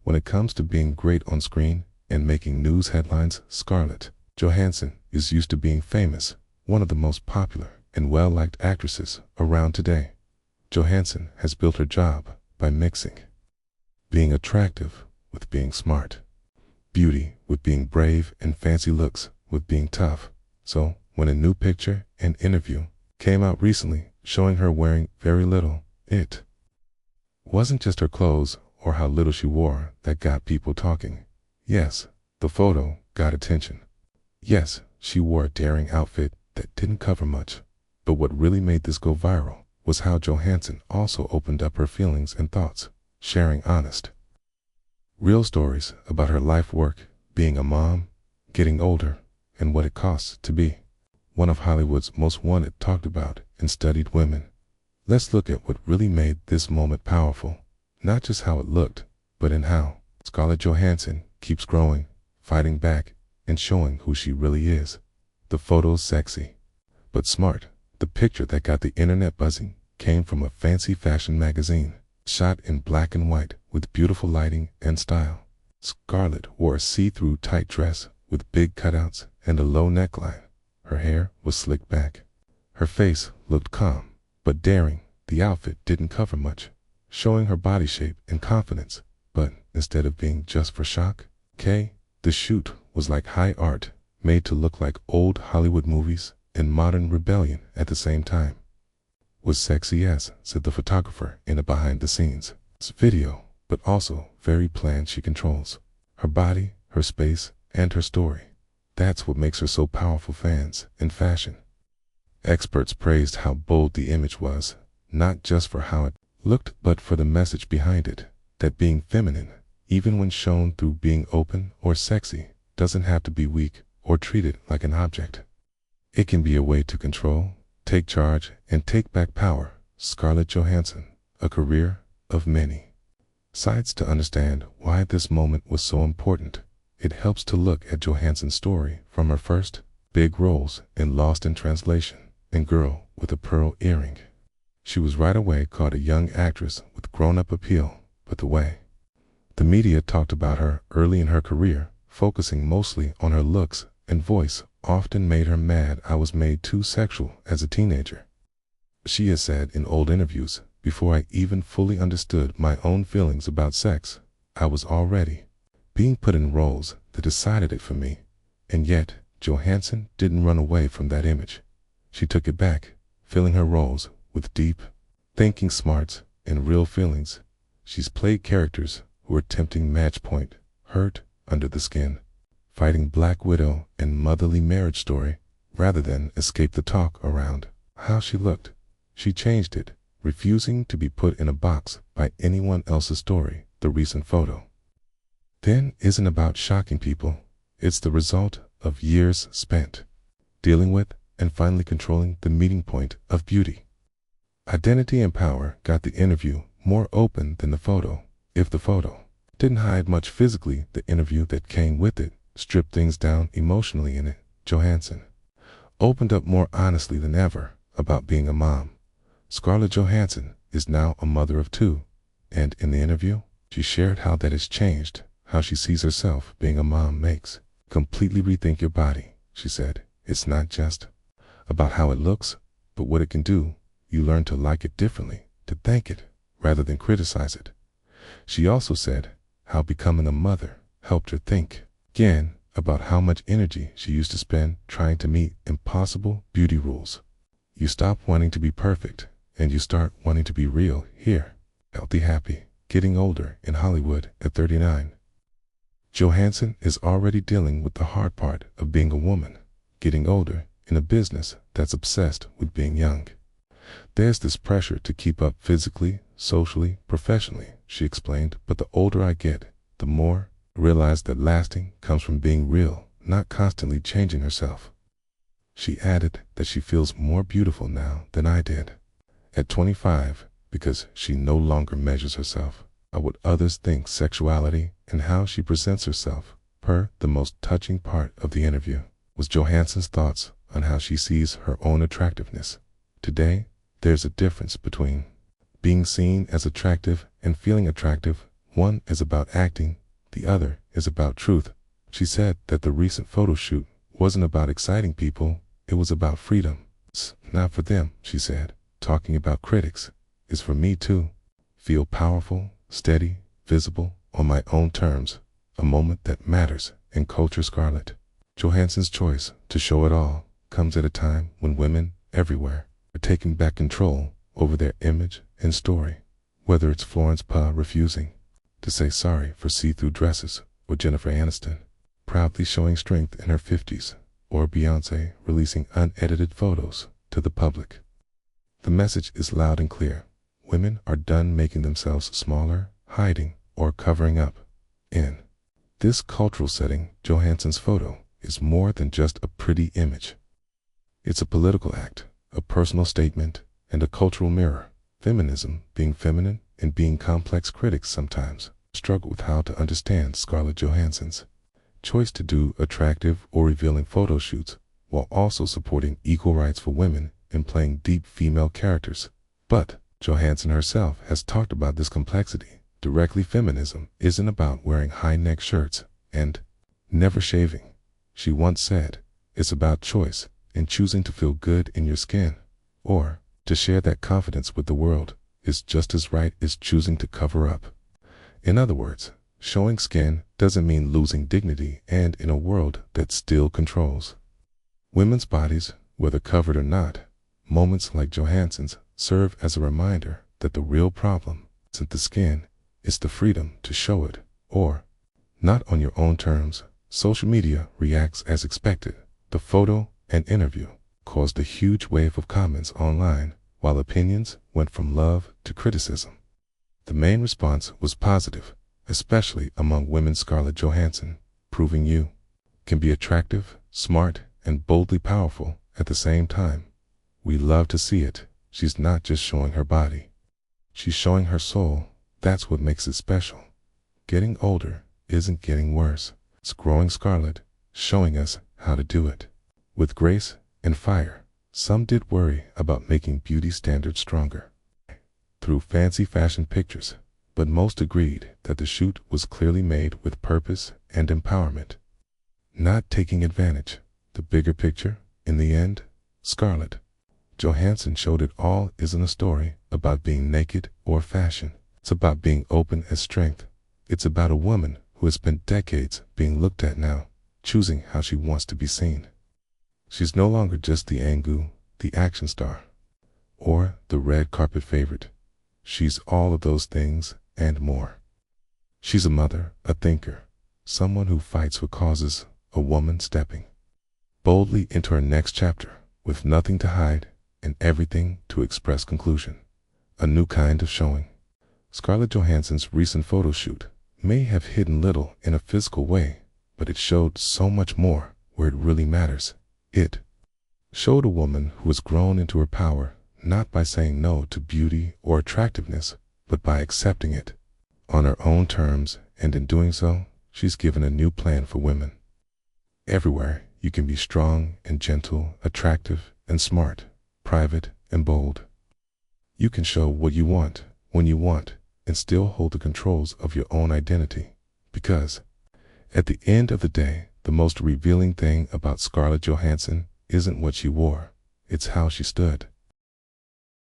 When it comes to being great on screen and making news headlines, Scarlett Johansson is used to being famous, one of the most popular and well-liked actresses around today. Johansson has built her job by mixing being attractive with being smart, beauty with being brave, and fancy looks with being tough. So, when a new picture and interview came out recently showing her wearing very little, it wasn't just her clothes or how little she wore that got people talking. Yes, the photo got attention. Yes, she wore a daring outfit that didn't cover much. But what really made this go viral was how Johansson also opened up her feelings and thoughts, sharing honest, real stories about her life work, being a mom, getting older, and what it costs to be one of Hollywood's most wanted, talked about, and studied women. Let's look at what really made this moment powerful, not just how it looked, but in how Scarlett Johansson keeps growing, fighting back, and showing who she really is. The photo's sexy, but smart. The picture that got the internet buzzing came from a fancy fashion magazine, shot in black and white with beautiful lighting and style. Scarlett wore a see-through tight dress with big cutouts and a low neckline. Her hair was slicked back. Her face looked calm, but daring. The outfit didn't cover much, showing her body shape and confidence. But instead of being just for shock, the shoot was like high art, made to look like old Hollywood movies and modern rebellion at the same time. Was sexy, yes, said the photographer in a behind-the-scenes video, but also very planned. She controls her body, her space, and her story. That's what makes her so powerful. Fans in fashion experts praised how bold the image was, not just for how it looked, but for the message behind it, that being feminine, even when shown through being open or sexy, doesn't have to be weak or treated like an object. It can be a way to control, take charge, and take back power. Scarlett Johansson, a career of many sides. To understand why this moment was so important, it helps to look at Johansson's story from her first big roles in Lost in Translation and Girl with a Pearl Earring. She was right away called a young actress with grown-up appeal, but the way the media talked about her early in her career, focusing mostly on her looks and voice, often made her mad. I was made too sexual as a teenager, she has said in old interviews. Before I even fully understood my own feelings about sex, I was already being put in roles that decided it for me. And yet, Johansson didn't run away from that image. She took it back, filling her roles with deep thinking, smarts, and real feelings. She's played characters who are tempting, match point, hurt under the skin, fighting Black Widow and Motherly Marriage Story, rather than escape the talk around how she looked. She changed it, refusing to be put in a box by anyone else's story. The recent photo then isn't about shocking people. It's the result of years spent dealing with and finally controlling the meeting point of beauty, identity, and power. Got the interview more open than the photo. If the photo didn't hide much physically, the interview that came with it stripped things down emotionally. In it, Johansson opened up more honestly than ever about being a mom. Scarlett Johansson is now a mother of 2, and in the interview, she shared how that has changed how she sees herself. Being a mom makes completely rethink your body, she said. It's not just about how it looks, but what it can do. You learn to like it differently, to thank it rather than criticize it. She also said how becoming a mother helped her think again about how much energy she used to spend trying to meet impossible beauty rules. You stop wanting to be perfect and you start wanting to be real. Here, healthy, happy, getting older in Hollywood at 39. Johansson is already dealing with the hard part of being a woman, getting older in a business that's obsessed with being young. There's this pressure to keep up physically, socially, professionally, she explained, but the older I get, the more I realize that lasting comes from being real, not constantly changing herself. She added that she feels more beautiful now than I did at 25 because she no longer measures herself by what others think. Sexuality and how she presents herself. The most touching part of the interview was Johansson's thoughts on how she sees her own attractiveness. Today, there's a difference between being seen as attractive and feeling attractive. One is about acting, the other is about truth. She said that the recent photo shoot wasn't about exciting people, it was about freedom. It's not for them, she said. Talking about critics is for me too. Feel powerful, steady, visible, on my own terms. A moment that matters in culture. Scarlett Johansson's choice to show it all comes at a time when women everywhere are taking back control over their image and story. Whether it's Florence Pugh refusing to say sorry for see-through dresses, or Jennifer Aniston proudly showing strength in her 50s, or Beyoncé releasing unedited photos to the public. The message is loud and clear. Women are done making themselves smaller, hiding, or covering up. In this cultural setting, Johansson's photo is more than just a pretty image. It's a political act, a personal statement, and a cultural mirror. Feminism, being feminine and being complex. Critics sometimes struggle with how to understand Scarlett Johansson's choice to do attractive or revealing photo shoots while also supporting equal rights for women and playing deep female characters. But Johansson herself has talked about this complexity directly. Feminism isn't about wearing high-neck shirts and never shaving. She once said, it's about choice and choosing to feel good in your skin, or to share that confidence with the world is just as right as choosing to cover up. In other words, showing skin doesn't mean losing dignity, and in a world that still controls women's bodies, whether covered or not, moments like Johansson's serve as a reminder that the real problem isn't the skin, it's the freedom to show it, or not, on your own terms. Social media reacts as expected. The photo and interview caused a huge wave of comments online, while opinions went from love to criticism. The main response was positive, especially among women. Scarlett Johansson, proving you can be attractive, smart, and boldly powerful at the same time. We love to see it. She's not just showing her body, she's showing her soul. That's what makes it special. Getting older isn't getting worse. It's growing. Scarlett showing us how to do it with grace and fire. Some did worry about making beauty standards stronger through fancy fashion pictures, but most agreed that the shoot was clearly made with purpose and empowerment, not taking advantage. The bigger picture, in the end, Scarlett Johansson showed it all isn't a story about being naked or fashion. It's about being open as strength. It's about a woman who has spent decades being looked at, now choosing how she wants to be seen. She's no longer just the Angu, the action star, or the red carpet favorite. She's all of those things and more. She's a mother, a thinker, someone who fights for causes, a woman stepping boldly into her next chapter with nothing to hide and everything to express. Conclusion: a new kind of showing. Scarlett Johansson's recent photo shoot may have hidden little in a physical way, but it showed so much more where it really matters. It showed a woman who has grown into her power, not by saying no to beauty or attractiveness, but by accepting it on her own terms, and in doing so, she's given a new plan for women. Everywhere, you can be strong and gentle, attractive and smart, private and bold. You can show what you want, when you want, and still hold the controls of your own identity. Because, at the end of the day, the most revealing thing about Scarlett Johansson isn't what she wore, it's how she stood.